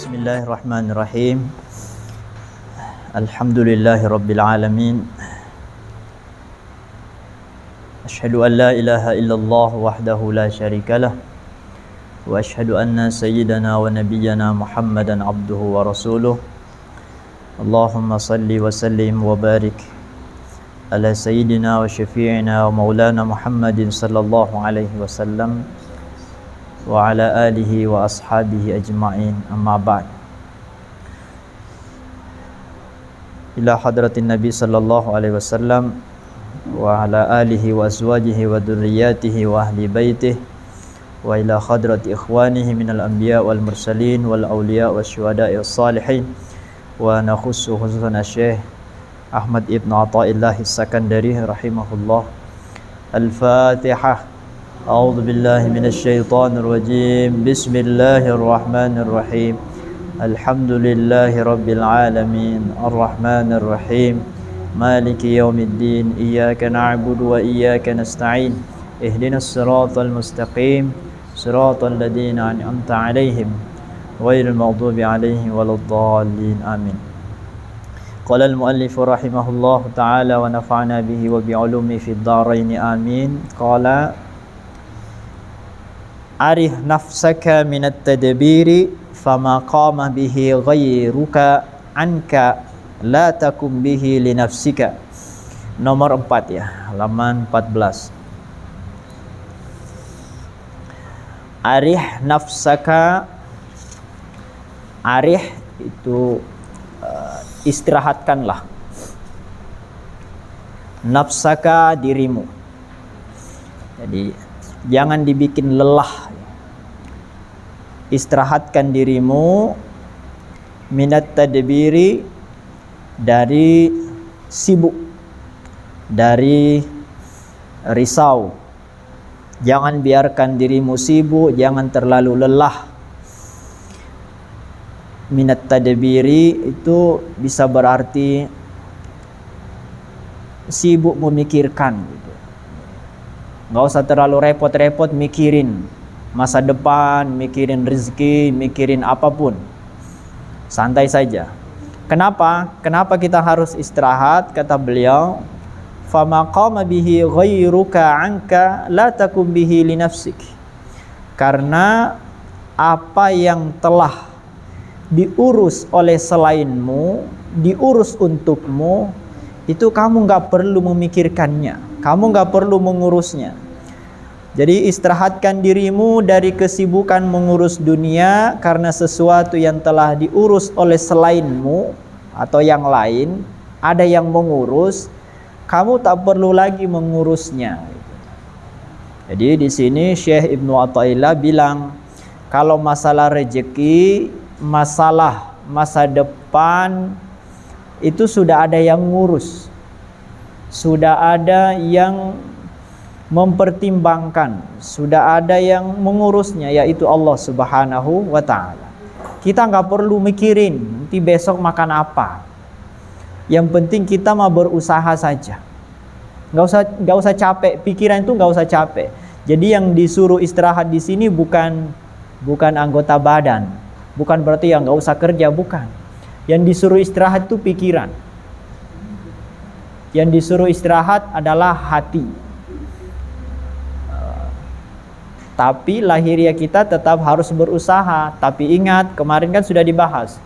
Bismillahirrahmanirrahim. Alhamdulillahirabbil alamin. Asyhadu an la ilaha illallah wahdahu la syarikalah wa asyhadu anna sayyidana wa nabiyyana Muhammadan abduhu wa rasuluh. Allahumma salli wa sallim wa barik ala sayyidina wa syafi'ina wa maulana Muhammadin sallallahu alaihi wasallam wa ala alihi wa ashabihi ajma'in, amma ba'd. Ila hadratin Nabi sallallahu alaihi wasallam wa ala alihi wa azwajihi wa dhurriyyatihi wa ahli baitihi wa ila hadrati ikhwanihi minal anbiya wal mursalin wal awliya wa syuhada'i was salihin wa nakhussu khususan Syekh Ahmad ibn Athaillah As-Sakandari rahimahullah. Al-Fatihah. A'udzu billahi minasy syaithanir rajim. Bismillahirrahmanirrahim. Alhamdulillahi rabbil alamin. Arrahmanir rahim. Maliki yaumiddin. Iyyaka na'budu wa iyyaka nasta'in. Ihdinas siratal mustaqim. Siratal ladzina an'amta 'alaihim ghairil maghdubi 'alaihim waladdallin. Amin. Qala al-muallif rahimahullahu ta'ala wa nafa'ana bihi wa bi'ulumi fid dharain. Amin. Qala arih nafsaka minat tadbiri fama qama bihi ghairuka anka la takum bihi li nafsika. Nomor 4 ya, halaman 14. Arih nafsaka. Arih itu istirahatkanlah. Nafsaka, dirimu. Jadi jangan dibikin lelah. Istirahatkan dirimu minat tadbiri, dari sibuk, dari risau. Jangan biarkan dirimu sibuk, jangan terlalu lelah. Minat tadbiri itu bisa berarti sibuk memikirkan gitu. Nggak usah terlalu repot-repot mikirin masa depan, mikirin rezeki, mikirin apapun. Santai saja. Kenapa? Kenapa kita harus istirahat? Kata beliau, fama qama bihi ghairuka anka la takum bihi li nafsik. Karena apa yang telah diurus oleh selainmu, diurus untukmu, itu kamu nggak perlu memikirkannya, kamu nggak perlu mengurusnya. Jadi istirahatkan dirimu dari kesibukan mengurus dunia, karena sesuatu yang telah diurus oleh selainmu atau yang lain, ada yang mengurus, kamu tak perlu lagi mengurusnya. Jadi di sini Syekh Ibnu Athaillah bilang, kalau masalah rezeki, masalah masa depan, itu sudah ada yang ngurus, sudah ada yang mempertimbangkan, sudah ada yang mengurusnya, yaitu Allah Subhanahu wa ta'ala. Kita nggak perlu mikirin nanti besok makan apa. Yang penting kita mau berusaha saja. Nggak usah capek, pikiran itu nggak usah capek. Jadi yang disuruh istirahat di sini bukan anggota badan, bukan berarti yang nggak usah kerja, bukan. Yang disuruh istirahat itu pikiran. Yang disuruh istirahat adalah hati. Tapi lahiriah kita tetap harus berusaha. Tapi ingat, kemarin kan sudah dibahas.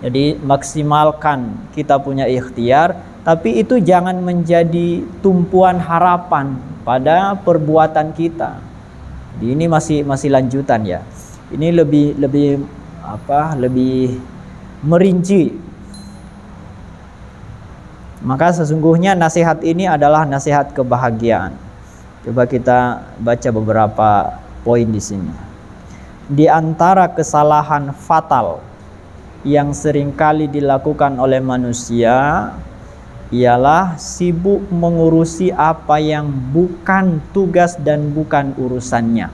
Jadi maksimalkan kita punya ikhtiar, tapi itu jangan menjadi tumpuan harapan pada perbuatan kita. Ini masih lanjutan ya. Ini lebih merinci. Maka sesungguhnya nasihat ini adalah nasihat kebahagiaan. Coba kita baca beberapa poin di sini. Di antara kesalahan fatal yang seringkali dilakukan oleh manusia ialah sibuk mengurusi apa yang bukan tugas dan bukan urusannya.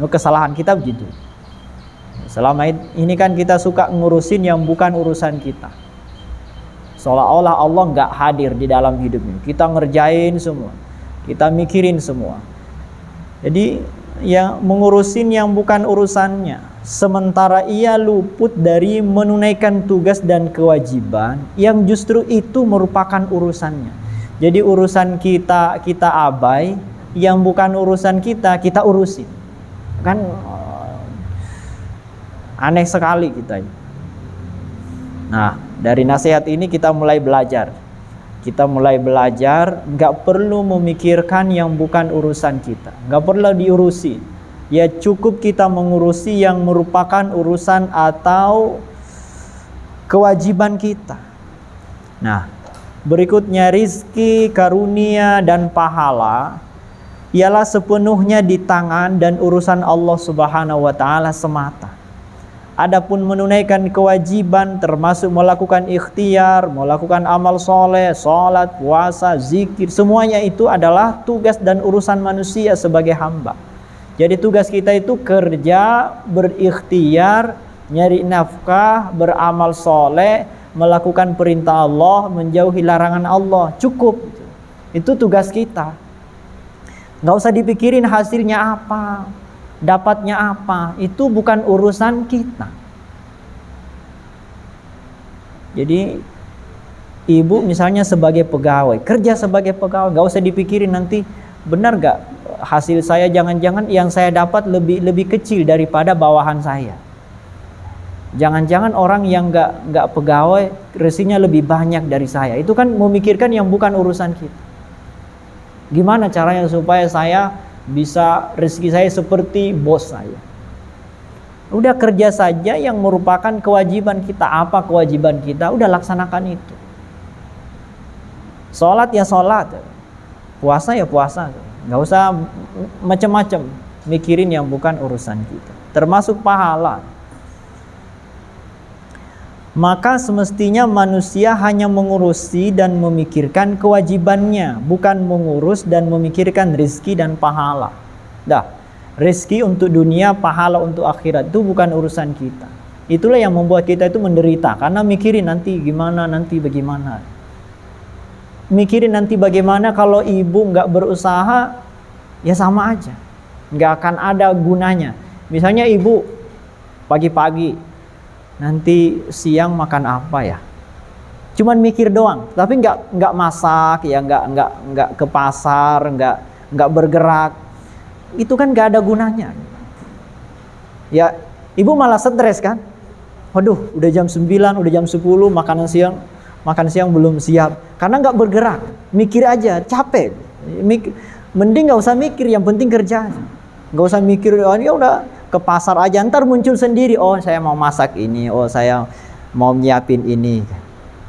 Kesalahan kita begitu. Selama ini kan kita suka ngurusin yang bukan urusan kita. Seolah-olah Allah nggak hadir di dalam hidup ini. Kita ngerjain semua, kita mikirin semua. Jadi yang mengurusin yang bukan urusannya. sementara ia luput dari menunaikan tugas dan kewajiban yang justru itu merupakan urusannya. Jadi urusan kita abai, yang bukan urusan kita urusin. Kan aneh sekali kita. Nah, dari nasihat ini kita mulai belajar. Kita mulai belajar, nggak perlu memikirkan yang bukan urusan kita, nggak perlu diurusi. Ya cukup kita mengurusi yang merupakan urusan atau kewajiban kita. Nah, berikutnya rizki, karunia, dan pahala ialah sepenuhnya di tangan dan urusan Allah Subhanahu wa Ta'ala semata. Adapun menunaikan kewajiban termasuk melakukan ikhtiar, melakukan amal soleh, sholat, puasa, zikir, semuanya itu adalah tugas dan urusan manusia sebagai hamba. Jadi tugas kita itu kerja, berikhtiar, nyari nafkah, beramal soleh, melakukan perintah Allah, menjauhi larangan Allah. Cukup. Itu tugas kita. Nggak usah dipikirin hasilnya apa, dapatnya apa. Itu bukan urusan kita. Jadi ibu misalnya sebagai pegawai, kerja sebagai pegawai, nggak usah dipikirin nanti benar nggak hasil saya, jangan-jangan yang saya dapat lebih kecil daripada bawahan saya. Jangan-jangan orang yang nggak pegawai rezekinya lebih banyak dari saya. Itu kan memikirkan yang bukan urusan kita. Gimana caranya supaya saya bisa rezeki saya seperti bos saya? Udah kerja saja yang merupakan kewajiban kita. Apa kewajiban kita? Udah laksanakan itu. Sholat ya sholat, puasa ya puasa. Nggak usah macam-macam mikirin yang bukan urusan kita. Termasuk pahala. Maka semestinya manusia hanya mengurusi dan memikirkan kewajibannya, bukan mengurus dan memikirkan rezeki dan pahala. Dah, rezeki untuk dunia, pahala untuk akhirat itu bukan urusan kita. Itulah yang membuat kita itu menderita, karena mikirin nanti gimana, nanti bagaimana. Mikirin nanti bagaimana kalau ibu nggak berusaha, ya sama aja, nggak akan ada gunanya. Misalnya ibu pagi-pagi, nanti siang makan apa ya? Cuman mikir doang, tapi nggak masak, ya nggak ke pasar, nggak bergerak. Itu kan nggak ada gunanya. Ya, ibu malah stres kan? Waduh, udah jam 9, udah jam 10, makan siang belum siap. Karena nggak bergerak, mikir aja, capek. Mending nggak usah mikir, yang penting kerja. Nggak usah mikir, oh ya udah ke pasar aja, ntar muncul sendiri, oh saya mau masak ini, oh saya mau nyiapin ini.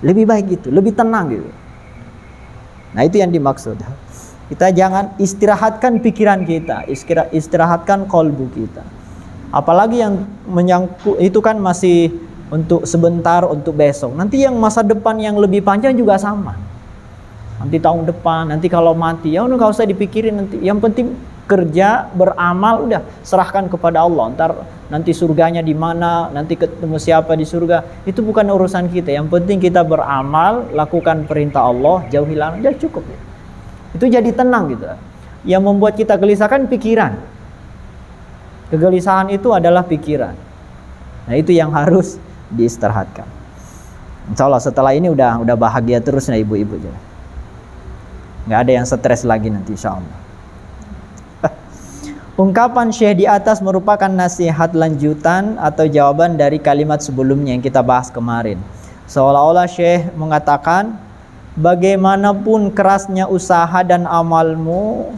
Lebih baik gitu, lebih tenang gitu. Nah itu yang dimaksud. Kita jangan istirahatkan pikiran kita, istirahatkan kolbu kita. Apalagi yang menyangkut itu kan masih untuk sebentar, untuk besok. Nanti yang masa depan yang lebih panjang juga sama. Nanti tahun depan, nanti kalau mati, ya udah nggak usah dipikirin nanti. Yang penting kerja, beramal, udah serahkan kepada Allah. Nanti surganya di mana, nanti ketemu siapa di surga, itu bukan urusan kita. Yang penting kita beramal, lakukan perintah Allah, jauhi larangan, jadi cukup. Itu jadi tenang gitu. Yang membuat kita gelisah kan pikiran. Kegelisahan itu adalah pikiran. Nah itu yang harus diistirahatkan. Insya Allah setelah ini udah bahagia terus ya ibu-ibu. Nggak ada yang stres lagi nanti insya Allah. Ungkapan Syekh di atas merupakan nasihat lanjutan atau jawaban dari kalimat sebelumnya yang kita bahas kemarin. Seolah-olah Syekh mengatakan, bagaimanapun kerasnya usaha dan amalmu,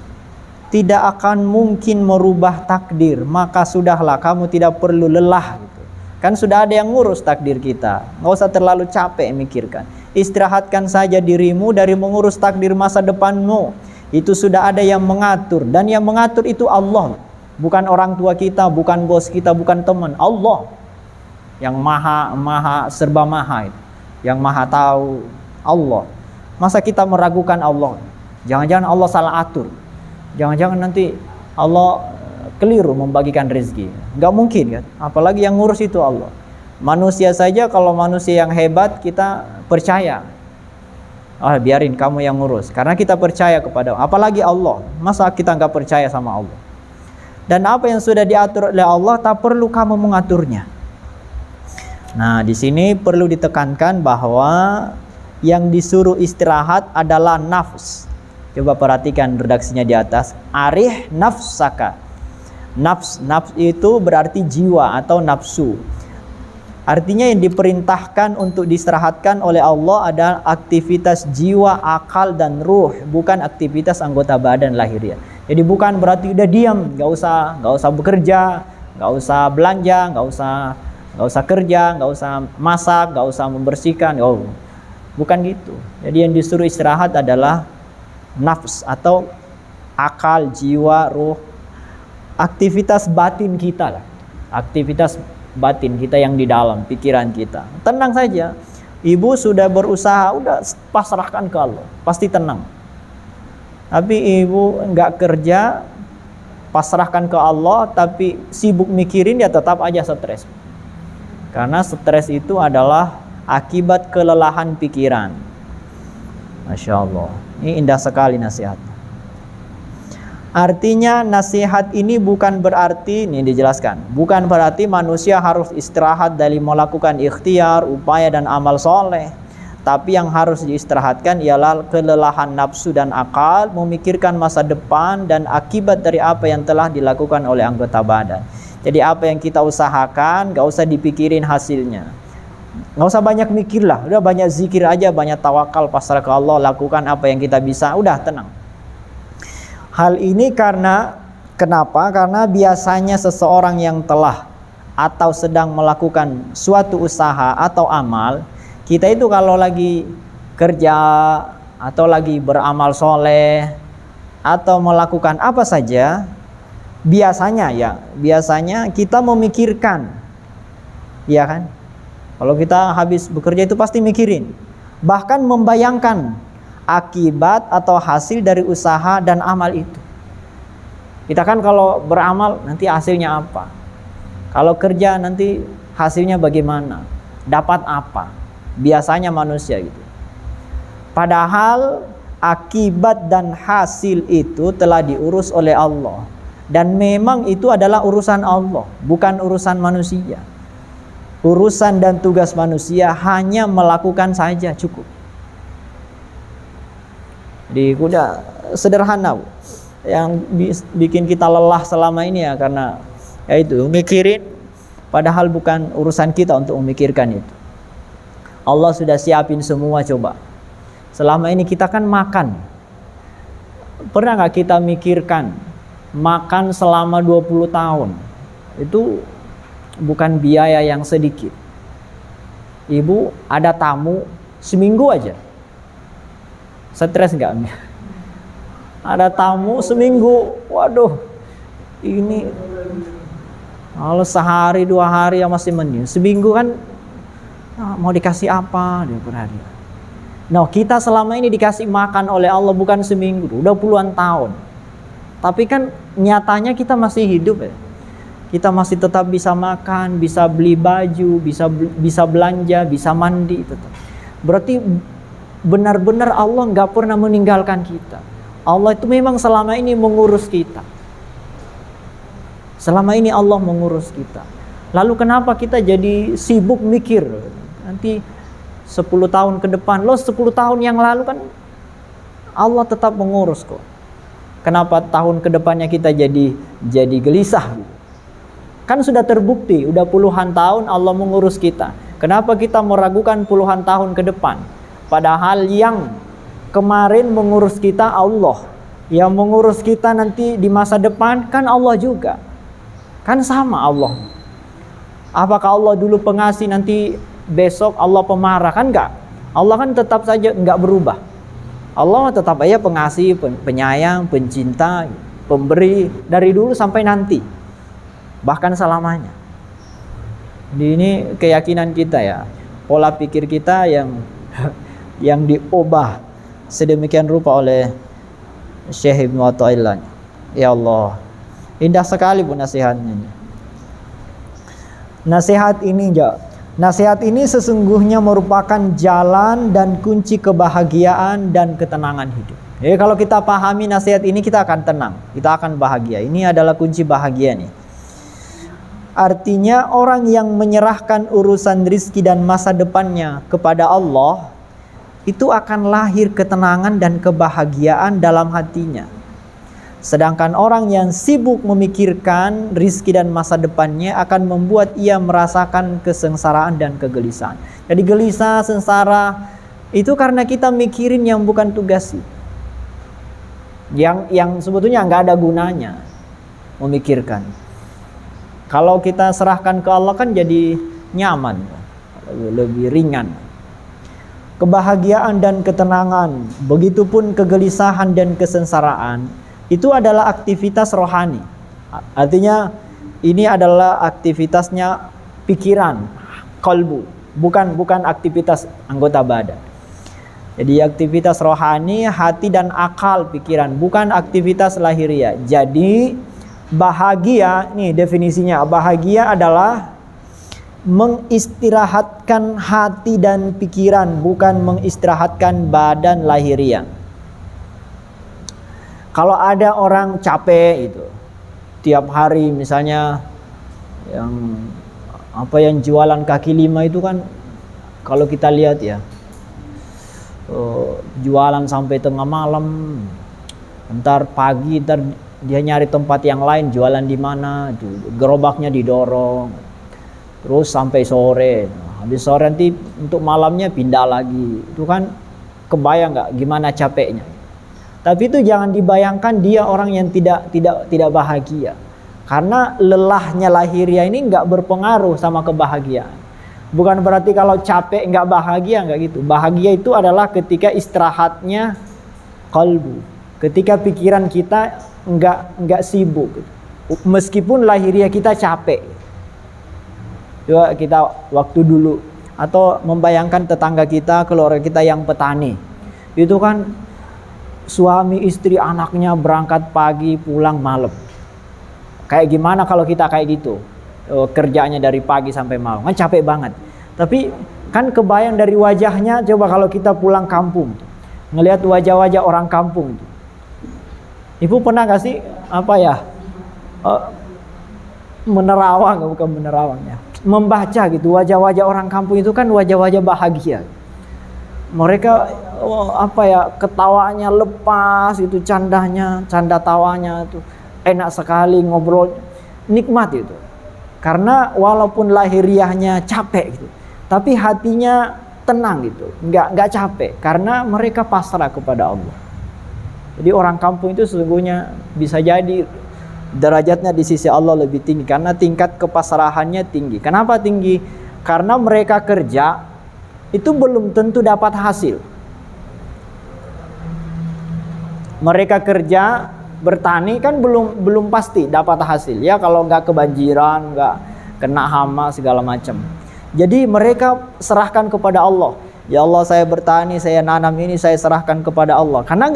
tidak akan mungkin merubah takdir. Maka sudahlah, kamu tidak perlu lelah. Kan sudah ada yang ngurus takdir kita. Nggak usah terlalu capek mikirkan. Istirahatkan saja dirimu dari mengurus takdir masa depanmu. Itu sudah ada yang mengatur, dan yang mengatur itu Allah, bukan orang tua kita, bukan bos kita, bukan teman. Allah yang maha serba maha, yang maha tahu. Allah. Masa kita meragukan Allah? Jangan-jangan Allah salah atur, jangan-jangan nanti Allah keliru membagikan rezeki. Nggak mungkin kan? Apalagi yang ngurus itu Allah. Manusia saja, kalau manusia yang hebat kita percaya, biarin kamu yang ngurus, karena kita percaya kepada Allah. Apalagi Allah, masa kita nggak percaya sama Allah? Dan apa yang sudah diatur oleh Allah, tak perlu kamu mengaturnya. Nah, di sini perlu ditekankan bahwa yang disuruh istirahat adalah nafs. Coba perhatikan redaksinya di atas. Arih nafsaka. Nafs itu berarti jiwa atau nafsu. Artinya yang diperintahkan untuk diistirahatkan oleh Allah adalah aktivitas jiwa, akal, dan ruh, bukan aktivitas anggota badan lahiriah. Jadi bukan berarti udah diam, nggak usah bekerja, nggak usah belanja, nggak usah kerja, nggak usah masak, nggak usah membersihkan. Oh, bukan gitu. Jadi yang disuruh istirahat adalah nafs atau akal, jiwa, ruh, aktivitas batin kita lah, aktivitas batin kita yang di dalam pikiran kita. Tenang saja. Ibu sudah berusaha, udah pasrahkan ke Allah, pasti tenang. Tapi ibu nggak kerja, pasrahkan ke Allah, tapi sibuk mikirin, ya tetap aja stres. Karena stres itu adalah akibat kelelahan pikiran. Masya Allah, ini indah sekali nasihat. Artinya nasihat ini bukan berarti, ini dijelaskan, bukan berarti manusia harus istirahat dari melakukan ikhtiar, upaya dan amal soleh. Tapi yang harus diistirahatkan ialah kelelahan nafsu dan akal, memikirkan masa depan dan akibat dari apa yang telah dilakukan oleh anggota badan. Jadi apa yang kita usahakan, gak usah dipikirin hasilnya. Gak usah banyak mikir lah, udah banyak zikir aja, banyak tawakal, pasrah ke Allah, lakukan apa yang kita bisa, udah tenang. Hal ini kenapa? Karena biasanya seseorang yang telah atau sedang melakukan suatu usaha atau amal, kita itu kalau lagi kerja atau lagi beramal soleh atau melakukan apa saja, biasanya kita memikirkan, ya kan? Kalau kita habis bekerja itu pasti mikirin, bahkan membayangkan akibat atau hasil dari usaha dan amal itu. Kita kan kalau beramal nanti hasilnya apa? Kalau kerja nanti hasilnya bagaimana? Dapat apa? Biasanya manusia gitu. Padahal akibat dan hasil itu telah diurus oleh Allah. Dan memang itu adalah urusan Allah, bukan urusan manusia. Urusan dan tugas manusia hanya melakukan saja cukup. Jadi udah sederhana, Bu. Yang bikin kita lelah selama ini ya karena itu mikirin, padahal bukan urusan kita untuk memikirkan itu. Allah sudah siapin semua. Coba selama ini kita kan makan, pernah gak kita mikirkan makan selama 20 tahun itu bukan biaya yang sedikit. Ibu ada tamu seminggu aja, stres gak? Ada tamu seminggu, waduh, ini kalau sehari 2 hari ya masih mending, seminggu kan mau dikasih apa dia per hari. Nah, kita selama ini dikasih makan oleh Allah bukan seminggu, udah puluhan tahun. Tapi kan nyatanya kita masih hidup ya. Kita masih tetap bisa makan, bisa beli baju, bisa belanja, bisa mandi tetap. Berarti benar-benar Allah nggak pernah meninggalkan kita. Allah itu memang selama ini mengurus kita. Selama ini Allah mengurus kita. Lalu kenapa kita jadi sibuk mikir? Nanti 10 tahun ke depan, 10 tahun yang lalu kan Allah tetap mengurus kok. Kenapa tahun ke depannya kita jadi gelisah? Kan sudah terbukti, udah puluhan tahun Allah mengurus kita. Kenapa kita meragukan puluhan tahun ke depan? Padahal yang kemarin mengurus kita Allah, yang mengurus kita nanti di masa depan kan Allah juga. Kan sama Allah. Apakah Allah dulu pengasih nanti besok Allah pemarah? Kan enggak. Allah kan tetap saja enggak berubah. Allah tetap aja pengasih, penyayang, pencinta, pemberi dari dulu sampai nanti. Bahkan selamanya. Ini keyakinan kita ya. Pola pikir kita yang diubah sedemikian rupa oleh Syekh Ibnu Athaillah. Ya Allah, indah sekali Bu nasihatnya. Nasihat ini sesungguhnya merupakan jalan dan kunci kebahagiaan dan ketenangan hidup. Jadi kalau kita pahami nasihat ini, kita akan tenang, kita akan bahagia. Ini adalah kunci bahagia nih. Artinya orang yang menyerahkan urusan rizki dan masa depannya kepada Allah, itu akan lahir ketenangan dan kebahagiaan dalam hatinya. Sedangkan orang yang sibuk memikirkan rizki dan masa depannya akan membuat ia merasakan kesengsaraan dan kegelisahan. Jadi gelisah, sengsara, itu karena kita mikirin yang bukan tugas. Yang sebetulnya nggak ada gunanya memikirkan. Kalau kita serahkan ke Allah kan jadi nyaman, lebih ringan. Kebahagiaan dan ketenangan, begitupun kegelisahan dan kesengsaraan, itu adalah aktivitas rohani. Artinya ini adalah aktivitasnya pikiran, qalbu, bukan aktivitas anggota badan. Jadi aktivitas rohani, hati dan akal pikiran, bukan aktivitas lahiriah. Jadi bahagia, nih definisinya, bahagia adalah mengistirahatkan hati dan pikiran, bukan mengistirahatkan badan lahiriah. Kalau ada orang capek itu, tiap hari misalnya yang jualan kaki lima itu kan, kalau kita lihat ya, jualan sampai tengah malam, ntar pagi ntar dia nyari tempat yang lain jualan di mana, gerobaknya didorong, terus sampai sore. Habis sore nanti untuk malamnya pindah lagi. Itu kan kebayang nggak gimana capeknya? Tapi itu jangan dibayangkan dia orang yang tidak bahagia, karena lelahnya lahiriah ini nggak berpengaruh sama kebahagiaan. Bukan berarti kalau capek nggak bahagia, nggak gitu. Bahagia itu adalah ketika istirahatnya qalbu, ketika pikiran kita nggak sibuk, meskipun lahiriah kita capek. Coba kita waktu dulu, atau membayangkan tetangga kita, keluarga kita yang petani, itu kan suami istri anaknya berangkat pagi pulang malam. Kayak gimana kalau kita kayak gitu? Kerjanya dari pagi sampai malam, kan capek banget. Tapi kan kebayang dari wajahnya. Coba kalau kita pulang kampung, ngelihat wajah-wajah orang kampung itu. Ibu pernah gak sih menerawang, bukan menerawang ya, membaca gitu wajah-wajah orang kampung itu kan wajah-wajah bahagia. Mereka ketawanya lepas itu, canda tawanya itu enak sekali, ngobrol nikmat itu. Karena walaupun lahiriahnya capek gitu, tapi hatinya tenang gitu, nggak capek, karena mereka pasrah kepada Allah. Jadi orang kampung itu sesungguhnya bisa jadi derajatnya di sisi Allah lebih tinggi, karena tingkat kepasrahannya tinggi. Kenapa tinggi? Karena mereka kerja itu belum tentu dapat hasil. Mereka kerja bertani kan belum pasti dapat hasil ya, kalau nggak kebanjiran, nggak kena hama segala macam. Jadi mereka serahkan kepada Allah. Ya Allah, saya bertani, saya nanam ini, saya serahkan kepada Allah. Karena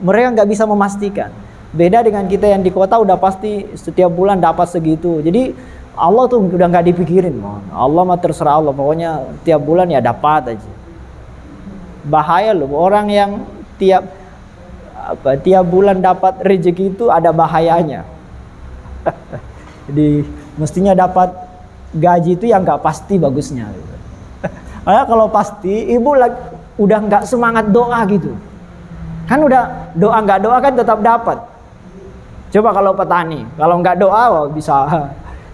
mereka nggak bisa memastikan. Beda dengan kita yang di kota udah pasti setiap bulan dapat segitu. Jadi Allah tuh udah nggak dipikirin. Allah mah terserah Allah, pokoknya tiap bulan ya dapat aja. Bahaya loh orang yang tiap bulan dapat rezeki, itu ada bahayanya. Jadi mestinya dapat gaji itu yang nggak pasti bagusnya. Karena kalau pasti, ibu udah nggak semangat doa gitu. Kan udah doa nggak doa kan tetap dapat. Coba kalau petani, kalau nggak doa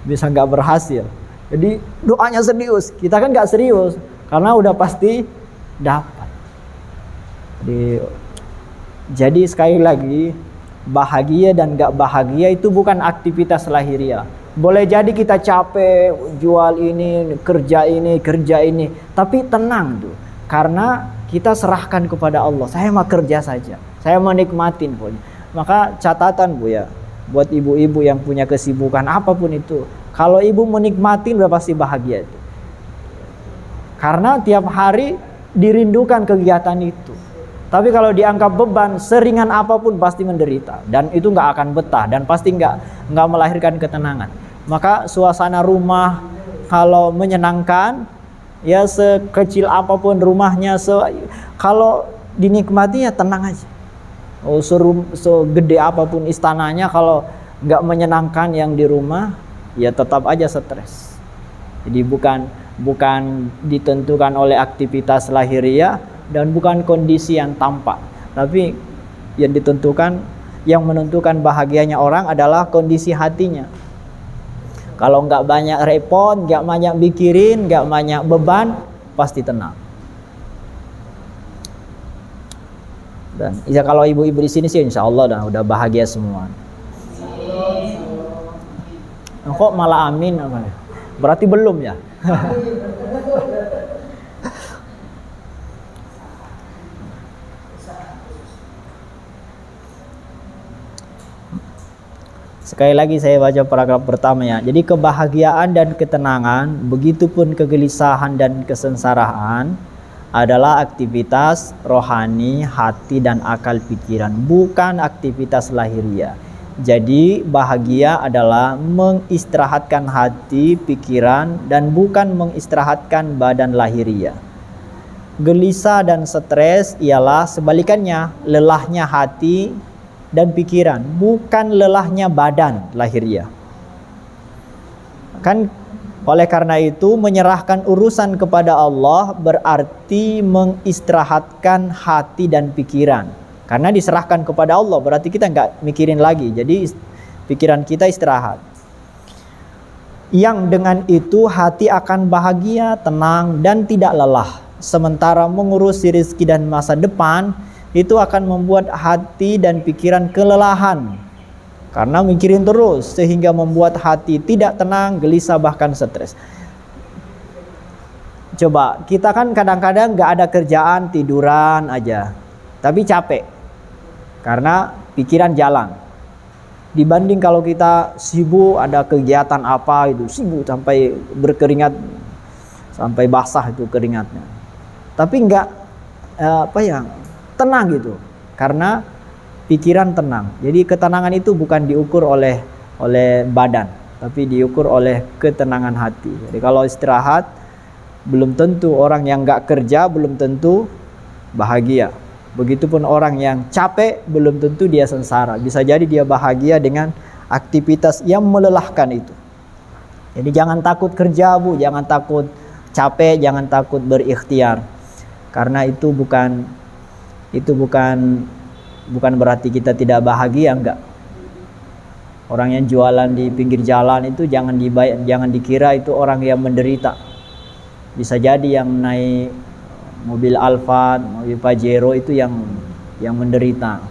bisa nggak berhasil. Jadi doanya serius, kita kan nggak serius karena udah pasti dapat. Jadi sekali lagi, bahagia dan gak bahagia itu bukan aktivitas lahiriah. Boleh jadi kita capek, jual ini, kerja ini, tapi tenang tuh, karena kita serahkan kepada Allah. Saya mah kerja saja, saya menikmatin pokoknya. Maka catatan Bu ya, buat ibu-ibu yang punya kesibukan apapun itu, kalau ibu menikmatin udah pasti bahagia itu. Karena tiap hari dirindukan kegiatan itu. Tapi kalau dianggap beban, seringan apapun pasti menderita, dan itu nggak akan betah, dan pasti nggak melahirkan ketenangan. Maka suasana rumah kalau menyenangkan, ya sekecil apapun rumahnya, kalau dinikmati ya tenang aja. Oh, segede apapun istananya, kalau nggak menyenangkan yang di rumah, ya tetap aja stres. Jadi bukan ditentukan oleh aktivitas lahiriah dan bukan kondisi yang tampak, tapi yang menentukan bahagianya orang adalah kondisi hatinya. Kalau nggak banyak repot, nggak banyak mikirin, nggak banyak beban, pasti tenang. Dan ya kalau ibu-ibu di sini sih insya Allah udah bahagia semua. Kok malah amin? Berarti belum ya? Sekali lagi saya baca paragraf pertama ya. Jadi kebahagiaan dan ketenangan, begitupun kegelisahan dan kesengsaraan adalah aktivitas rohani hati dan akal pikiran, bukan aktivitas lahiriah. Jadi bahagia adalah mengistirahatkan hati, pikiran, dan bukan mengistirahatkan badan lahiriah. Gelisah dan stres ialah sebalikannya, lelahnya hati dan pikiran, bukan lelahnya badan lahiriah. Oleh karena itu, menyerahkan urusan kepada Allah berarti mengistirahatkan hati dan pikiran. Karena diserahkan kepada Allah, berarti kita nggak mikirin lagi. Jadi pikiran kita istirahat. Yang dengan itu hati akan bahagia, tenang, dan tidak lelah. Sementara mengurusi rezeki dan masa depan, itu akan membuat hati dan pikiran kelelahan. Karena mikirin terus, sehingga membuat hati tidak tenang, gelisah, bahkan stres. Coba, kita kan kadang-kadang gak ada kerjaan, tiduran aja, tapi capek karena pikiran jalan. Dibanding kalau kita sibuk, ada kegiatan apa itu, sibuk sampai berkeringat, sampai basah itu keringatnya. Tapi gak tenang gitu, karena pikiran tenang. Jadi ketenangan itu bukan diukur oleh badan, tapi diukur oleh ketenangan hati. Jadi kalau istirahat, belum tentu orang yang nggak kerja belum tentu bahagia. Begitupun orang yang capek belum tentu dia sengsara. Bisa jadi dia bahagia dengan aktivitas yang melelahkan itu. Jadi jangan takut kerja, Bu, jangan takut capek, jangan takut berikhtiar. Karena itu bukan berarti kita tidak bahagia, enggak. Orang yang jualan di pinggir jalan itu jangan dikira itu orang yang menderita. Bisa jadi yang naik mobil Alphard, mobil Pajero itu yang menderita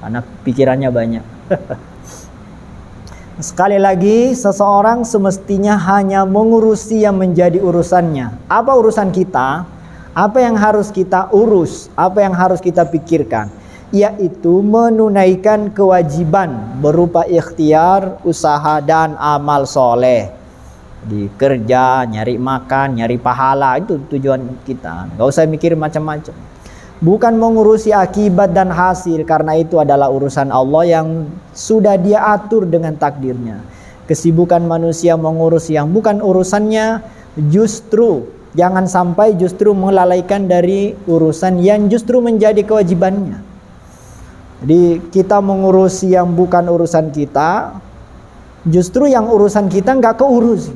karena pikirannya banyak. Sekali lagi, seseorang semestinya hanya mengurusi yang menjadi urusannya. Apa urusan kita? Apa yang harus kita urus? Apa yang harus kita pikirkan? Yaitu menunaikan kewajiban berupa ikhtiar, usaha, dan amal soleh. Di kerja, nyari makan, nyari pahala, itu tujuan kita. Gak usah mikir macam-macam. Bukan mengurusi akibat dan hasil, karena itu adalah urusan Allah yang sudah Dia atur dengan takdirnya. Kesibukan manusia mengurus yang bukan urusannya, jangan sampai justru melalaikan dari urusan yang justru menjadi kewajibannya. Jadi kita mengurusi yang bukan urusan kita, justru yang urusan kita nggak keurus.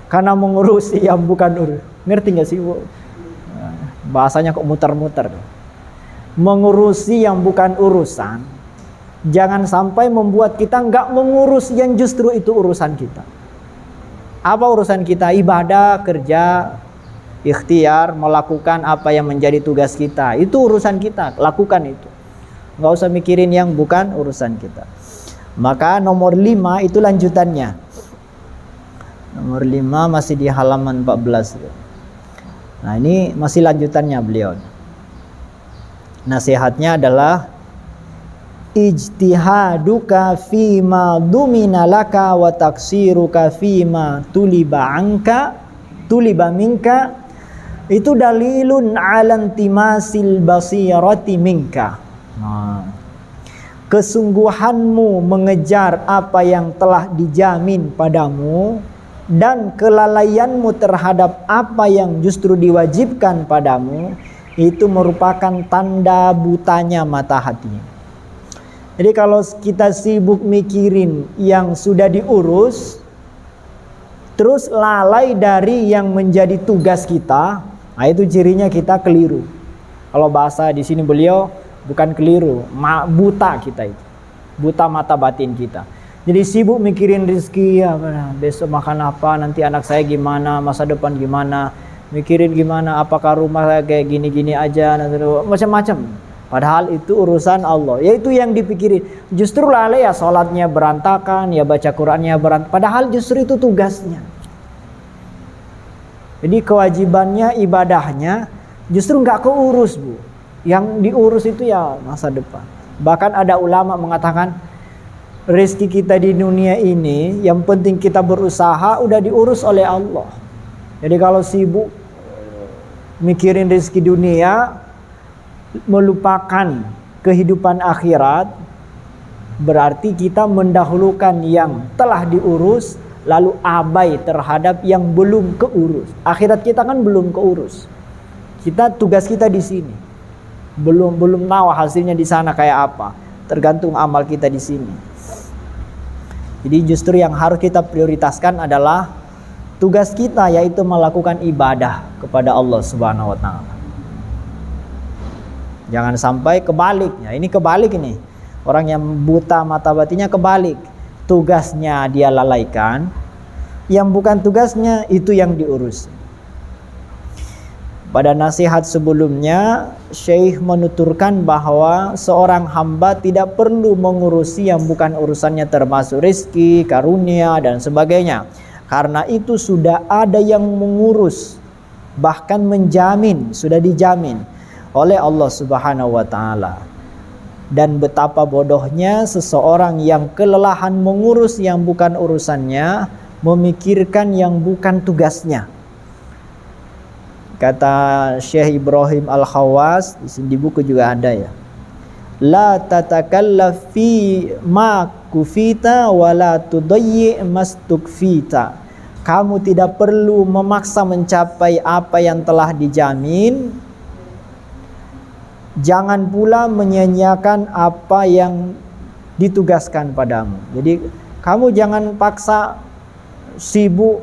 Karena mengurusi yang bukan urusan. Ngerti nggak sih, Bu? Bahasanya kok muter-muter. Mengurusi yang bukan urusan, jangan sampai membuat kita nggak mengurus yang justru itu urusan kita. Apa urusan kita? Ibadah, kerja, ikhtiar, melakukan apa yang menjadi tugas kita. Itu urusan kita, lakukan itu. Nggak usah mikirin yang bukan urusan kita. Maka nomor 5 itu lanjutannya. Nomor 5 masih di halaman 14. Nah, ini masih lanjutannya beliau. Nasihatnya adalah ijtihaduka fima dumina laka wa taksiruka fima tuliba minka itu dalilun ala intimasil basirati minka. Kesungguhanmu mengejar apa yang telah dijamin padamu dan kelalaianmu terhadap apa yang justru diwajibkan padamu, itu merupakan tanda butanya mata hatinya. Jadi kalau kita sibuk mikirin yang sudah diurus, terus lalai dari yang menjadi tugas kita, nah itu cirinya kita keliru. Kalau bahasa di sini beliau bukan keliru, buta kita itu, buta mata batin kita. Jadi sibuk mikirin rezeki, ya, besok makan apa, nanti anak saya gimana, masa depan gimana, mikirin gimana, apakah rumah saya kayak gini-gini aja, macam-macam. Padahal itu urusan Allah, yaitu yang dipikirin. Justru lalai ya sholatnya berantakan, ya baca Qurannya berantakan. Padahal justru itu tugasnya. Jadi kewajibannya, ibadahnya justru nggak keurus, Bu. Yang diurus itu ya masa depan. Bahkan ada ulama mengatakan rezeki kita di dunia ini, yang penting kita berusaha, udah diurus oleh Allah. Jadi kalau sibuk mikirin rezeki dunia, melupakan kehidupan akhirat, berarti kita mendahulukan yang telah diurus, lalu abai terhadap yang belum keurus. Akhirat kita kan belum keurus. Tugas kita di sini. Belum tahu hasilnya di sana kayak apa. Tergantung amal kita di sini. Jadi justru yang harus kita prioritaskan adalah tugas kita, yaitu melakukan ibadah kepada Allah Subhanahu wa taala. Jangan sampai kebaliknya. Ini kebalik ini. Orang yang buta mata batinnya kebalik. Tugasnya dia lalaikan, yang bukan tugasnya itu yang diurus. Pada nasihat sebelumnya, Syekh menuturkan bahwa seorang hamba tidak perlu mengurusi yang bukan urusannya, termasuk rezeki, karunia, dan sebagainya. Karena itu sudah ada yang mengurus, bahkan menjamin, sudah dijamin oleh Allah Subhanahu wa taala. Dan betapa bodohnya seseorang yang kelelahan mengurus yang bukan urusannya, memikirkan yang bukan tugasnya. Kata Syekh Ibrahim Al-Khawas, di buku juga ada ya. La tatakallaf fi ma kufita wa la tudayyi mastukfita. Kamu tidak perlu memaksa mencapai apa yang telah dijamin. Jangan pula menyia-nyiakan apa yang ditugaskan padamu. Jadi kamu jangan paksa sibuk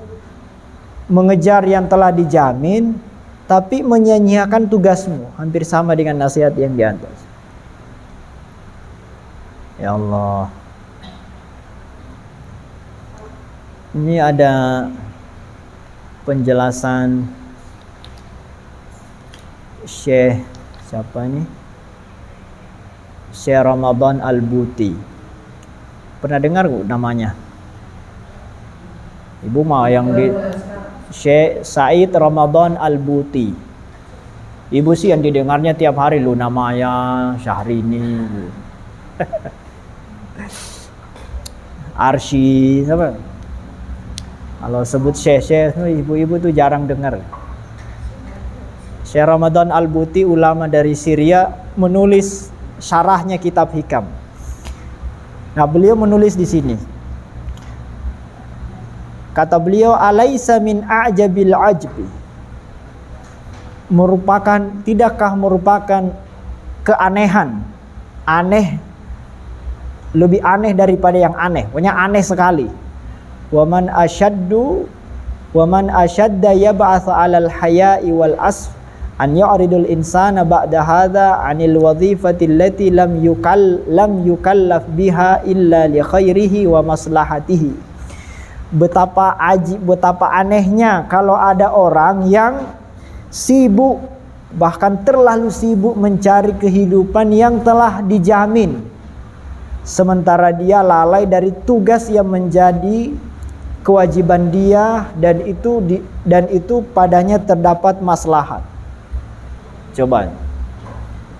mengejar yang telah dijamin, tapi menyia-nyiakan tugasmu. Hampir sama dengan nasihat yang di atas. Ya Allah. Ini ada penjelasan Syekh siapa ini? Syekh Ramadan Al-Buti. Pernah dengar namanya? Ibu mau yang di Syekh Said Ramadan Al-Buti. Ibu sih yang didengarnya tiap hari lu namanya Syahrini. Arsy apa? Kalau sebut Syekh ibu-ibu tuh jarang dengar. Syekh Ramadan Al-Buti, ulama dari Syria, menulis syarahnya kitab Hikam. Nah, beliau menulis di sini. Kata beliau, alaisa min a'jabil ajbi. Tidakkah merupakan keanehan? Aneh, lebih aneh daripada yang aneh. Pokoknya aneh sekali. Wa man asyadda yab'atsu 'alal haya'i wal asf an ya'ridul insana ba'da hadza 'anil wadhifati allati lam yukallaf biha illa li khairihi wa maslahatihi. Betapa anehnya kalau ada orang yang sibuk, bahkan terlalu sibuk mencari kehidupan yang telah dijamin, sementara dia lalai dari tugas yang menjadi kewajiban dia, dan itu padanya terdapat maslahat. Coba,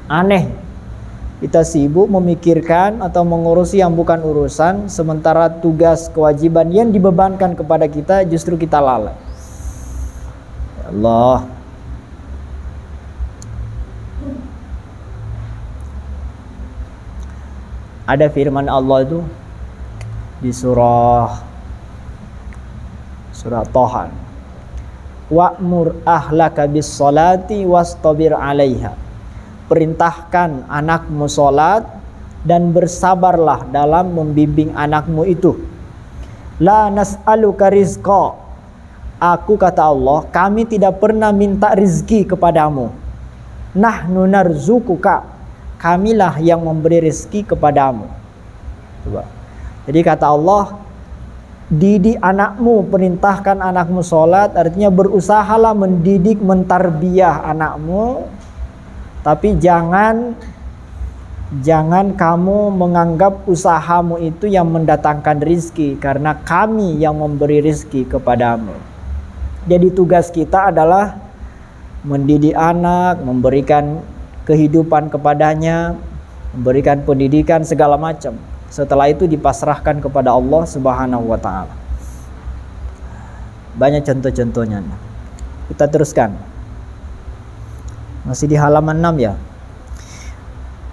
aneh kita sibuk memikirkan atau mengurusi yang bukan urusan, sementara tugas kewajiban yang dibebankan kepada kita justru kita lalai. Ya Allah. Ada firman Allah itu di surah Toha. wa'mur ahlaka bis salati wastabir 'alaiha. Perintahkan anakmu salat dan bersabarlah dalam membimbing anakmu itu. La nas'aluka rizqa. Aku, kata Allah, kami tidak pernah minta rizki kepadamu. Nahnu narzukuka. Kamilah yang memberi rizki kepadamu. Coba. Jadi kata Allah, didik anakmu, perintahkan anakmu sholat, artinya berusahalah mendidik, mentarbiah anakmu. Tapi jangan kamu menganggap usahamu itu yang mendatangkan rizki, karena kami yang memberi rizki kepadamu. Jadi tugas kita adalah mendidik anak, memberikan kehidupan kepadanya, memberikan pendidikan segala macam. Setelah itu dipasrahkan kepada Allah Subhanahu wa taala. Banyak contoh-contohnya. Kita teruskan. Masih di halaman 6 ya.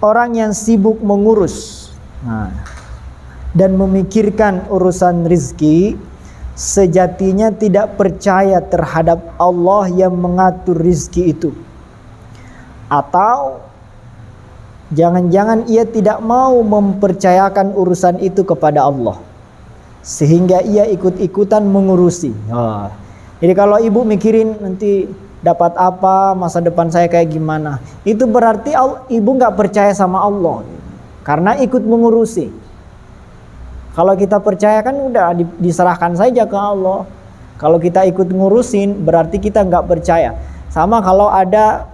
Orang yang sibuk mengurus dan memikirkan urusan rizki, sejatinya tidak percaya terhadap Allah yang mengatur rizki itu. Atau jangan-jangan ia tidak mau mempercayakan urusan itu kepada Allah, sehingga ia ikut-ikutan mengurusi. Jadi kalau ibu mikirin nanti dapat apa, masa depan saya kayak gimana, itu berarti ibu nggak percaya sama Allah, karena ikut mengurusi. Kalau kita percaya kan udah diserahkan saja ke Allah. Kalau kita ikut ngurusin berarti kita nggak percaya. Sama kalau ada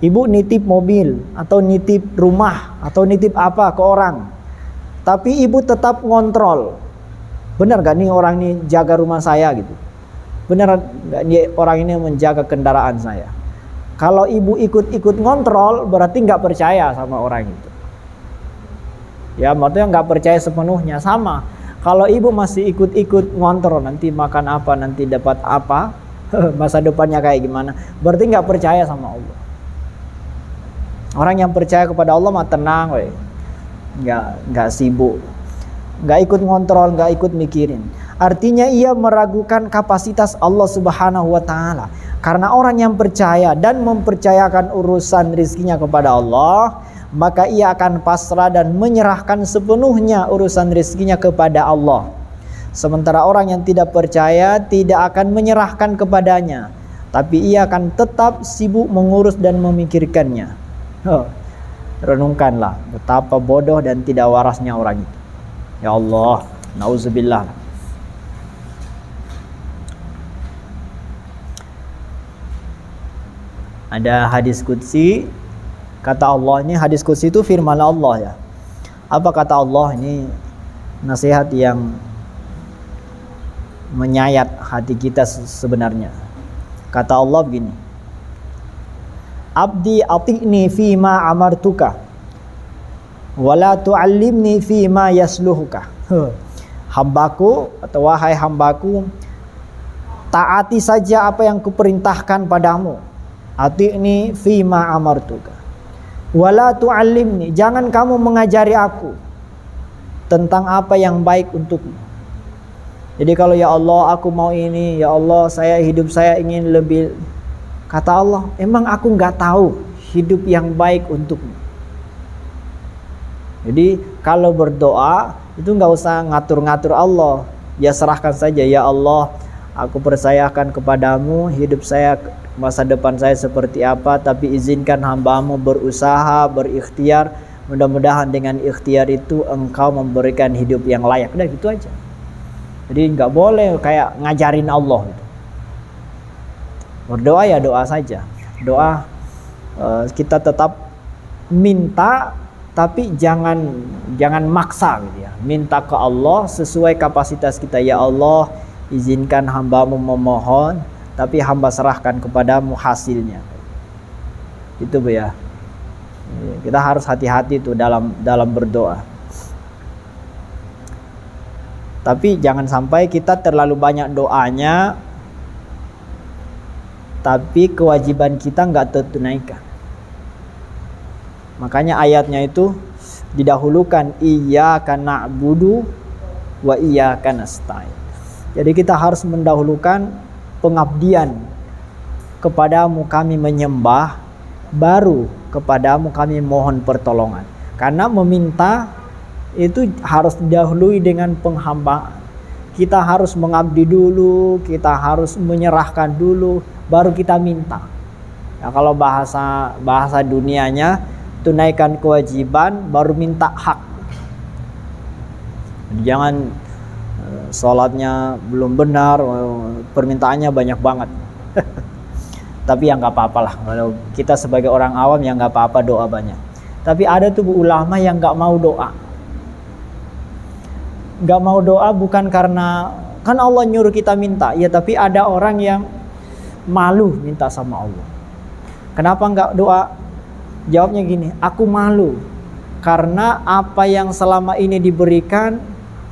ibu nitip mobil atau nitip rumah atau nitip apa ke orang, tapi ibu tetap ngontrol, benar gak nih orang ini jaga rumah saya gitu, benar gak nih orang ini menjaga kendaraan saya. Kalau ibu ikut-ikut ngontrol berarti nggak percaya sama orang itu. Ya, maksudnya nggak percaya sepenuhnya. Sama kalau ibu masih ikut-ikut ngontrol, nanti makan apa, nanti dapat apa, masa depannya kayak gimana, berarti nggak percaya sama Allah. Orang yang percaya kepada Allah mah tenang, nggak sibuk, nggak ikut ngontrol, nggak ikut mikirin. Artinya ia meragukan kapasitas Allah Subhanahu wa taala. Karena orang yang percaya dan mempercayakan urusan rizkinya kepada Allah, maka ia akan pasrah dan menyerahkan sepenuhnya urusan rizkinya kepada Allah. Sementara orang yang tidak percaya tidak akan menyerahkan kepadanya, tapi ia akan tetap sibuk mengurus dan memikirkannya. Renungkanlah betapa bodoh dan tidak warasnya orang itu. Ya Allah, nauzubillah. Ada hadis qudsi, kata Allah, ini hadis qudsi itu firman Allah ya. Apa kata Allah? Ini nasihat yang menyayat hati kita sebenarnya. Kata Allah begini, Abdi ati'ni fima amartuka wala tu'allimni fima yasluhuka. Hambaku atau wahai hambaku, taati saja apa yang kuperintahkan padamu. Ati'ni fima amartuka wala tu'allimni, jangan kamu mengajari aku tentang apa yang baik untukmu. Jadi kalau ya Allah aku mau ini, ya Allah hidup saya ingin lebih, kata Allah, emang aku nggak tahu hidup yang baik untukmu. Jadi kalau berdoa itu nggak usah ngatur-ngatur Allah, ya serahkan saja, ya Allah aku percayakan kepadamu hidup saya, masa depan saya seperti apa, tapi izinkan hambamu berusaha, berikhtiar, mudah-mudahan dengan ikhtiar itu engkau memberikan hidup yang layak. Udah gitu aja. Jadi nggak boleh kayak ngajarin Allah gitu. Berdoa ya doa saja. Doa kita tetap minta, tapi jangan maksa gitu ya. Minta ke Allah sesuai kapasitas kita. Ya Allah, izinkan hambamu memohon, tapi hamba serahkan kepadamu hasilnya. Itu Bu ya. Kita harus hati-hati tuh dalam berdoa. Tapi jangan sampai kita terlalu banyak doanya, tapi kewajiban kita nggak tertunaikan. Makanya ayatnya itu didahulukan, iyyaka na'budu wa iyyaka nasta'in. Jadi kita harus mendahulukan pengabdian kepadamu kami menyembah, baru kepadamu kami mohon pertolongan. Karena meminta itu harus didahului dengan penghambaan. Kita harus mengabdi dulu, kita harus menyerahkan dulu, baru kita minta. Ya, kalau bahasa dunianya, tunaikan kewajiban baru minta hak. Jangan sholatnya belum benar, permintaannya banyak banget. Tapi ya nggak apa-apa lah. Kalau kita sebagai orang awam ya nggak apa-apa doa banyak. Tapi ada tuh ulama yang nggak mau doa. Nggak mau doa bukan karena kan Allah nyuruh kita minta, ya, tapi ada orang yang malu minta sama Allah. Kenapa nggak doa? Jawabnya gini, aku malu karena apa yang selama ini diberikan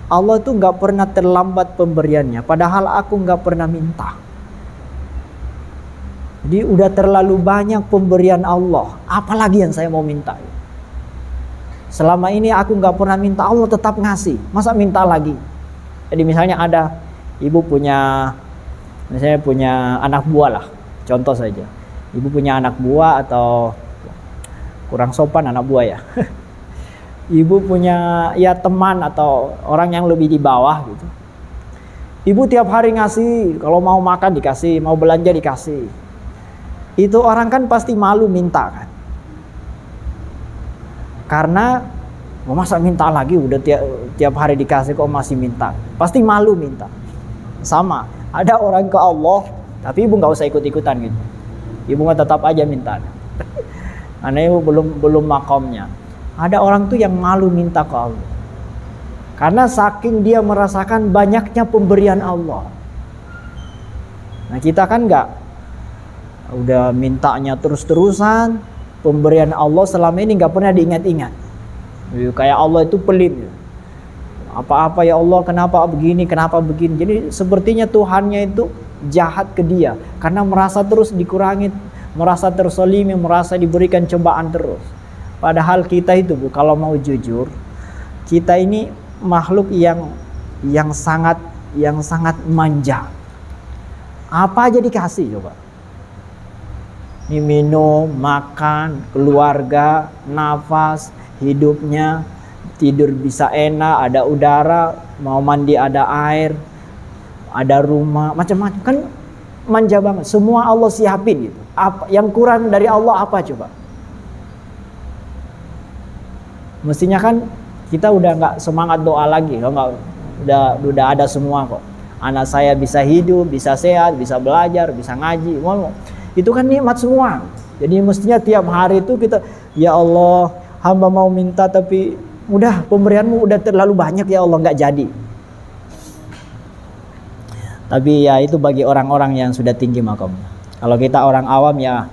Allah tuh nggak pernah terlambat pemberiannya, padahal aku nggak pernah minta. Jadi udah terlalu banyak pemberian Allah, apalagi yang saya mau minta? Selama ini aku nggak pernah minta, Allah tetap ngasih, masa minta lagi? Jadi misalnya ada ibu misalnya punya anak buah lah, contoh saja. Ibu punya anak buah atau kurang sopan anak buah ya. Ibu punya ya teman atau orang yang lebih di bawah gitu. Ibu tiap hari ngasih, kalau mau makan dikasih, mau belanja dikasih. Itu orang kan pasti malu minta kan. Karena masa minta lagi, udah tiap hari dikasih kok masih minta. Pasti malu minta. Sama, ada orang ke Allah, tapi ibu nggak usah ikut-ikutan gitu. Ibu mah tetap aja minta. Karena ibu belum makomnya. Ada orang tuh yang malu minta ke Allah. Karena saking dia merasakan banyaknya pemberian Allah. Nah kita kan enggak, udah mintanya terus-terusan, pemberian Allah selama ini enggak pernah diingat-ingat. Kayak Allah itu pelit. Apa-apa ya Allah, kenapa begini, kenapa begini. Jadi sepertinya Tuhannya itu jahat ke dia. Karena merasa terus dikurangi, merasa tersolimi, merasa diberikan cobaan terus. Padahal kita itu Bu, kalau mau jujur, kita ini makhluk yang sangat manja. Apa aja dikasih coba. Ini minum, makan, keluarga, nafas, hidupnya, tidur bisa enak, ada udara, mau mandi ada air, ada rumah, macam-macam. Kan manja banget. Semua Allah siapin gitu. Apa yang kurang dari Allah apa coba? Mestinya kan kita udah nggak semangat doa lagi, udah ada semua kok. Anak saya bisa hidup, bisa sehat, bisa belajar, bisa ngaji. Itu kan nikmat semua. Jadi mestinya tiap hari itu kita, ya Allah, hamba mau minta tapi udah pemberianmu udah terlalu banyak ya Allah, nggak jadi. Tapi ya itu bagi orang-orang yang sudah tinggi makamnya. Kalau kita orang awam ya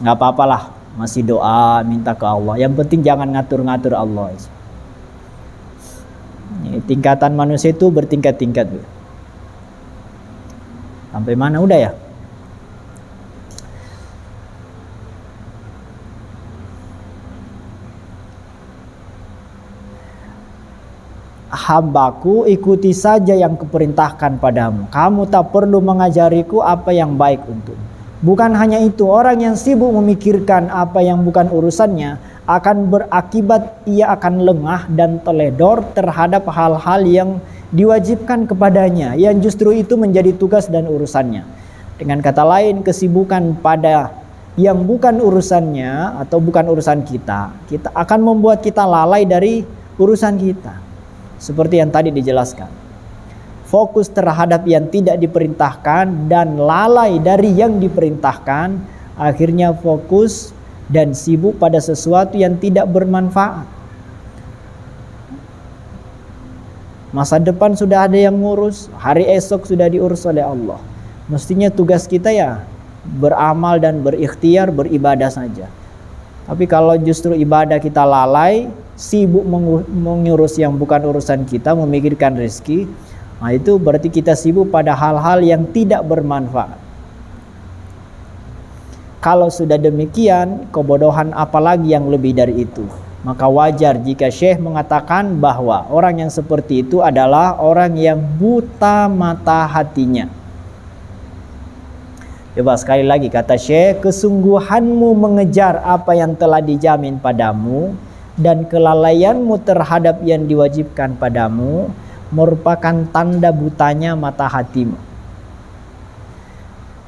nggak apa-apalah, masih doa minta ke Allah. Yang penting jangan ngatur-ngatur Allah. Tingkatan manusia itu bertingkat-tingkat. Sampai mana udah ya? Hambaku, ikuti saja yang kuperintahkan padamu. Kamu tak perlu mengajariku apa yang baik untukmu. Bukan hanya itu, orang yang sibuk memikirkan apa yang bukan urusannya akan berakibat ia akan lengah dan teledor terhadap hal-hal yang diwajibkan kepadanya, yang justru itu menjadi tugas dan urusannya. Dengan kata lain, kesibukan pada yang bukan urusannya atau bukan urusan kita akan membuat kita lalai dari urusan kita. Seperti yang tadi dijelaskan, fokus terhadap yang tidak diperintahkan dan lalai dari yang diperintahkan, akhirnya fokus dan sibuk pada sesuatu yang tidak bermanfaat. Masa depan sudah ada yang ngurus, hari esok sudah diurus oleh Allah. Mestinya tugas kita ya beramal dan berikhtiar, beribadah saja. Tapi kalau justru ibadah kita lalai, sibuk mengurus yang bukan urusan kita, memikirkan rezeki, nah itu berarti kita sibuk pada hal-hal yang tidak bermanfaat. Kalau sudah demikian, kebodohan apalagi yang lebih dari itu. Maka wajar jika Syekh mengatakan bahwa orang yang seperti itu adalah orang yang buta mata hatinya. Coba sekali lagi kata Syekh, kesungguhanmu mengejar apa yang telah dijamin padamu dan kelalaianmu terhadap yang diwajibkan padamu merupakan tanda butanya mata hatimu.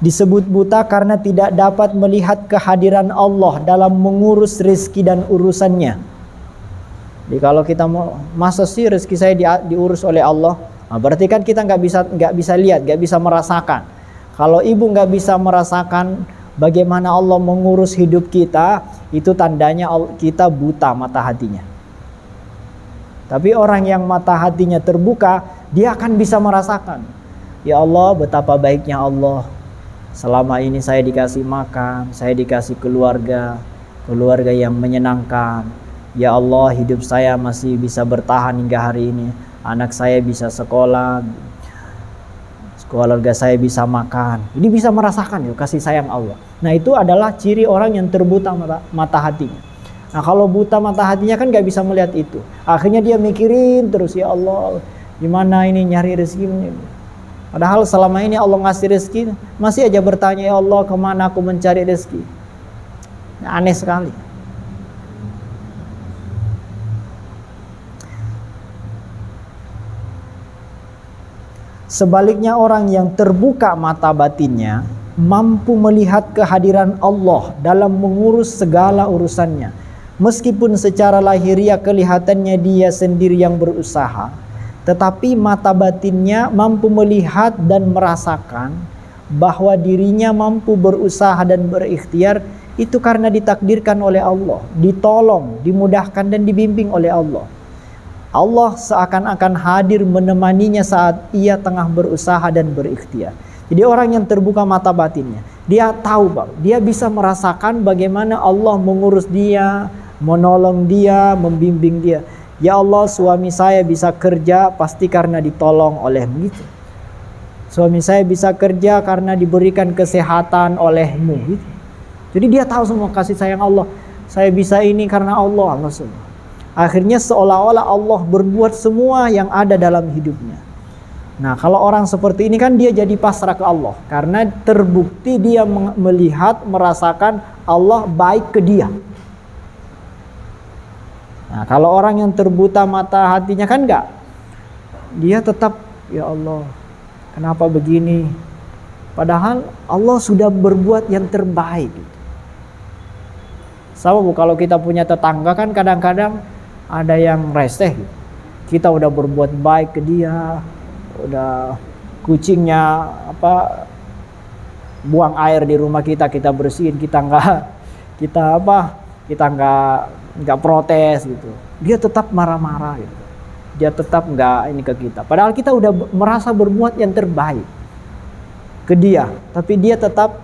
Disebut buta karena tidak dapat melihat kehadiran Allah dalam mengurus rezeki dan urusannya. Jadi kalau kita mau, masa sih rezeki saya diurus oleh Allah? Nah, berarti kan kita nggak bisa lihat, nggak bisa merasakan. Kalau ibu nggak bisa merasakan bagaimana Allah mengurus hidup kita, itu tandanya kita buta mata hatinya. Tapi orang yang mata hatinya terbuka, dia akan bisa merasakan. Ya Allah, betapa baiknya Allah. Selama ini saya dikasih makan, saya dikasih keluarga yang menyenangkan. Ya Allah, hidup saya masih bisa bertahan hingga hari ini. Anak saya bisa sekolah, keluarga saya bisa makan. Ini bisa merasakan ya kasih sayang Allah. Nah, itu adalah ciri orang yang terbuta mata hatinya. Nah, kalau buta mata hatinya kan gak bisa melihat itu. Akhirnya dia mikirin terus, ya Allah, gimana ini nyari rezeki. Padahal selama ini Allah ngasih rezeki, masih aja bertanya, ya Allah, kemana aku mencari rezeki. Nah, aneh sekali. Sebaliknya orang yang terbuka mata batinnya mampu melihat kehadiran Allah dalam mengurus segala urusannya. Meskipun secara lahiriah kelihatannya dia sendiri yang berusaha, tetapi mata batinnya mampu melihat dan merasakan bahwa dirinya mampu berusaha dan berikhtiar itu karena ditakdirkan oleh Allah, ditolong, dimudahkan dan dibimbing oleh Allah. Allah seakan-akan hadir menemaninya saat ia tengah berusaha dan berikhtiar. Jadi orang yang terbuka mata batinnya, dia tahu bahwa dia bisa merasakan bagaimana Allah mengurus dia, menolong dia, membimbing dia. Ya Allah, suami saya bisa kerja pasti karena ditolong oleh-Mu gitu. Suami saya bisa kerja karena diberikan kesehatan oleh-Mu gitu. Jadi dia tahu semua kasih sayang Allah. Saya bisa ini karena Allah semua. Akhirnya seolah-olah Allah berbuat semua yang ada dalam hidupnya. Nah, kalau orang seperti ini kan dia jadi pasrah ke Allah. Karena terbukti dia melihat, merasakan Allah baik ke dia. Nah, kalau orang yang terbuta mata hatinya kan enggak. Dia tetap, ya Allah, kenapa begini? Padahal Allah sudah berbuat yang terbaik. Sama Bu, kalau kita punya tetangga kan kadang-kadang ada yang reseh. Kita udah berbuat baik ke dia, udah kucingnya buang air di rumah kita bersihin, kita nggak protes gitu. Dia tetap marah-marah gitu. Dia tetap nggak ini ke kita. Padahal kita udah merasa berbuat yang terbaik ke dia, tapi dia tetap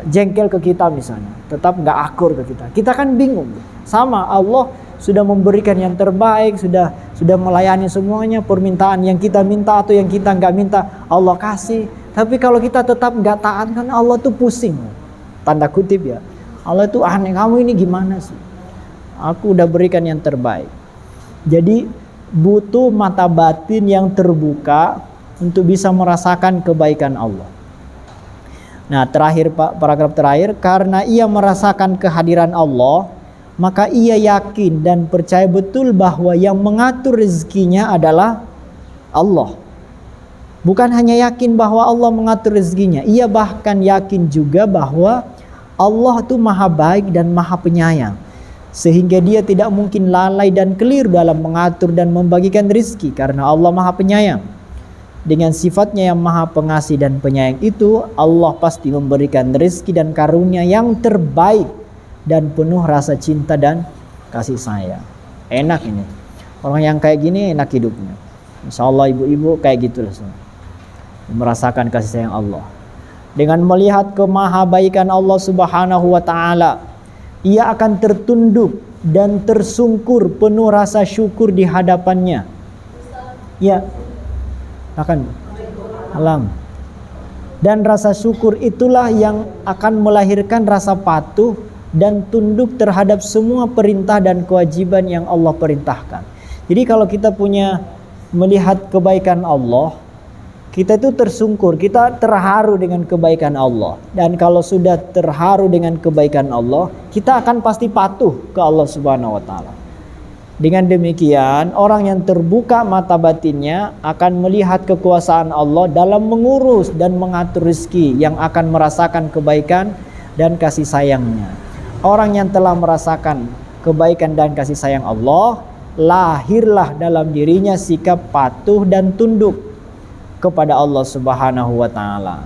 jengkel ke kita misalnya, tetap nggak akur ke kita. Kita kan bingung. Sama, Allah sudah memberikan yang terbaik, sudah melayani semuanya, permintaan yang kita minta atau yang kita nggak minta Allah kasih. Tapi kalau kita tetap nggak taat kan Allah tuh pusing, tanda kutip ya. Allah tuh aneh, kamu ini gimana sih? Aku udah berikan yang terbaik. Jadi butuh mata batin yang terbuka untuk bisa merasakan kebaikan Allah. Nah, terakhir paragraf terakhir, karena ia merasakan kehadiran Allah, maka ia yakin dan percaya betul bahwa yang mengatur rezekinya adalah Allah. Bukan hanya yakin bahwa Allah mengatur rezekinya, ia bahkan yakin juga bahwa Allah itu maha baik dan maha penyayang, sehingga dia tidak mungkin lalai dan keliru dalam mengatur dan membagikan rezeki, karena Allah maha penyayang. Dengan sifatnya yang maha pengasih dan penyayang itu, Allah pasti memberikan rezeki dan karunia yang terbaik dan penuh rasa cinta dan kasih sayang. Enak ini. Orang yang kayak gini enak hidupnya. Insya Allah ibu-ibu kayak gitulah semua. Merasakan kasih sayang Allah. Dengan melihat kemahabaikan Allah Subhanahu wa taala, ia akan tertunduk dan tersungkur penuh rasa syukur di hadapannya. Ya. Akan alam. Dan rasa syukur itulah yang akan melahirkan rasa patuh dan tunduk terhadap semua perintah dan kewajiban yang Allah perintahkan. Jadi kalau kita punya melihat kebaikan Allah, Kita itu tersungkur, kita terharu dengan kebaikan Allah. Dan kalau sudah terharu dengan kebaikan Allah, kita akan pasti patuh ke Allah Subhanahu wa taala. Dengan demikian, orang yang terbuka mata batinnya akan melihat kekuasaan Allah dalam mengurus dan mengatur rezeki, yang akan merasakan kebaikan dan kasih sayangnya. Orang yang telah merasakan kebaikan dan kasih sayang Allah, lahirlah dalam dirinya sikap patuh dan tunduk kepada Allah Subhanahu wa taala.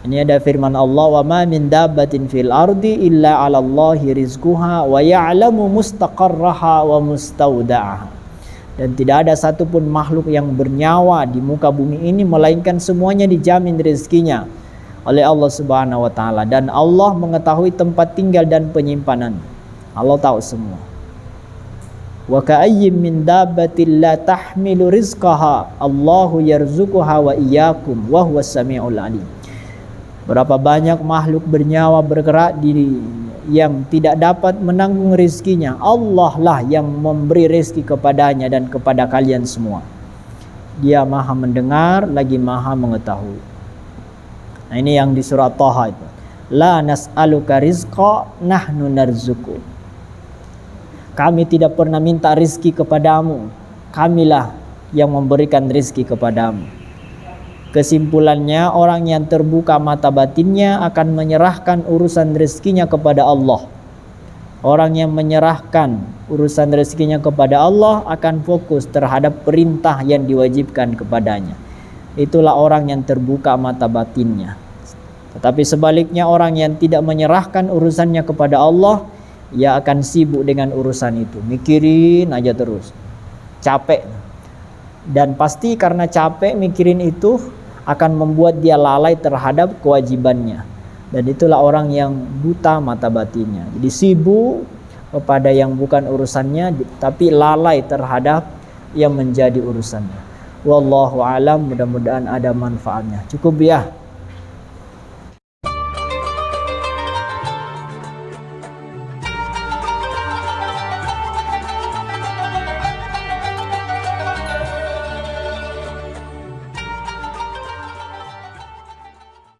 Ini ada firman Allah, "Wa ma min dabbatin fil ardi illa 'alallahi rizquha wa ya'lamu mustaqarraha wa mustaudaha." Dan tidak ada satupun makhluk yang bernyawa di muka bumi ini melainkan semuanya dijamin rezekinya oleh Allah Subhanahu wa taala, dan Allah mengetahui tempat tinggal dan penyimpanan. Allah tahu semua. Wa ka'ayyim min dabbatin la tahmilu rizqaha Allahu yarzuquha wa iyyakum wa huwas samiul alim. Berapa banyak makhluk bernyawa bergerak yang tidak dapat menanggung rezekinya, Allah lah yang memberi rezeki kepadanya dan kepada kalian semua. Dia Maha mendengar lagi Maha mengetahui. Nah, ini yang di surah Thaha itu. La nas'aluka rizqa nahnu narzuqu. Kami tidak pernah minta rizki kepadamu, kamilah yang memberikan rizki kepadamu. Kesimpulannya, orang yang terbuka mata batinnya akan menyerahkan urusan rezekinya kepada Allah. Orang yang menyerahkan urusan rezekinya kepada Allah akan fokus terhadap perintah yang diwajibkan kepadanya. Itulah orang yang terbuka mata batinnya. Tetapi sebaliknya, orang yang tidak menyerahkan urusannya kepada Allah, ia akan sibuk dengan urusan itu, mikirin aja terus, capek. Dan pasti karena capek mikirin itu akan membuat dia lalai terhadap kewajibannya. Dan itulah orang yang buta mata batinnya. Jadi sibuk kepada yang bukan urusannya, tapi lalai terhadap yang menjadi urusannya. Wallahu alam, mudah-mudahan ada manfaatnya. Cukup ya.